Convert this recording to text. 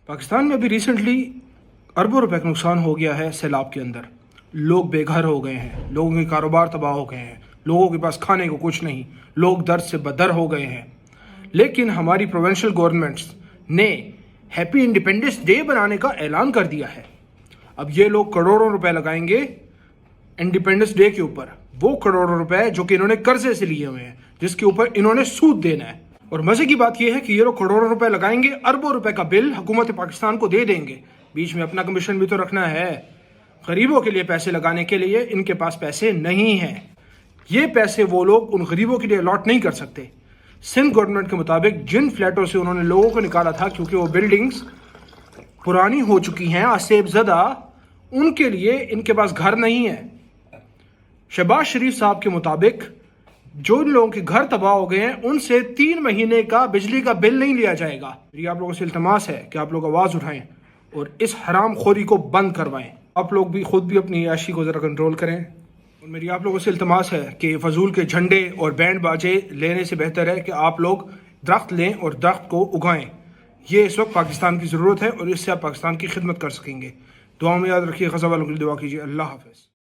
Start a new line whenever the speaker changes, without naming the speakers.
پاکستان میں ابھی ریسنٹلی اربوں روپے کا نقصان ہو گیا ہے سیلاب کے اندر. لوگ بے گھر ہو گئے ہیں، لوگوں کے کاروبار تباہ ہو گئے ہیں، لوگوں کے پاس کھانے کو کچھ نہیں، لوگ درد سے بدر ہو گئے ہیں. لیکن ہماری پروونشل گورنمنٹس نے ہیپی انڈیپینڈنس ڈے بنانے کا اعلان کر دیا ہے. اب یہ لوگ کروڑوں روپے لگائیں گے انڈیپینڈنس ڈے کے اوپر، وہ کروڑوں روپے جو کہ انہوں نے قرضے سے لیے ہوئے ہیں، جس کے اوپر انہوں نے سود دینا ہے. اور مزے کی بات یہ ہے کہ یہ لوگ کروڑوں روپے لگائیں گے، اربوں روپے کا بل حکومت پاکستان کو دے دیں گے. بیچ میں اپنا کمیشن بھی تو رکھنا ہے. غریبوں کے لیے پیسے لگانے کے لیے ان کے پاس پیسے نہیں ہیں. یہ پیسے وہ لوگ ان غریبوں کے لیے الاٹ نہیں کر سکتے. سندھ گورنمنٹ کے مطابق جن فلیٹوں سے انہوں نے لوگوں کو نکالا تھا کیونکہ وہ بلڈنگز پرانی ہو چکی ہیں، آسیب زدہ، ان کے لیے ان کے پاس گھر نہیں ہے. شہباز شریف صاحب کے مطابق جو لوگوں کے گھر تباہ ہو گئے ہیں ان سے 3 مہینے کا بجلی کا بل نہیں لیا جائے گا. میری آپ لوگوں سے التماس ہے کہ آپ لوگ آواز اٹھائیں اور اس حرام خوری کو بند کروائیں. آپ لوگ بھی خود بھی اپنی عیاشی کو ذرا کنٹرول کریں. اور میری آپ لوگوں سے التماس ہے کہ فضول کے جھنڈے اور بینڈ باجے لینے سے بہتر ہے کہ آپ لوگ درخت لیں اور درخت کو اگائیں. یہ اس وقت پاکستان کی ضرورت ہے اور اس سے آپ پاکستان کی خدمت کر سکیں گے. دعاؤں میں یاد رکھیے. خزاں والوں کے لیے دعا کیجیے. اللہ حافظ.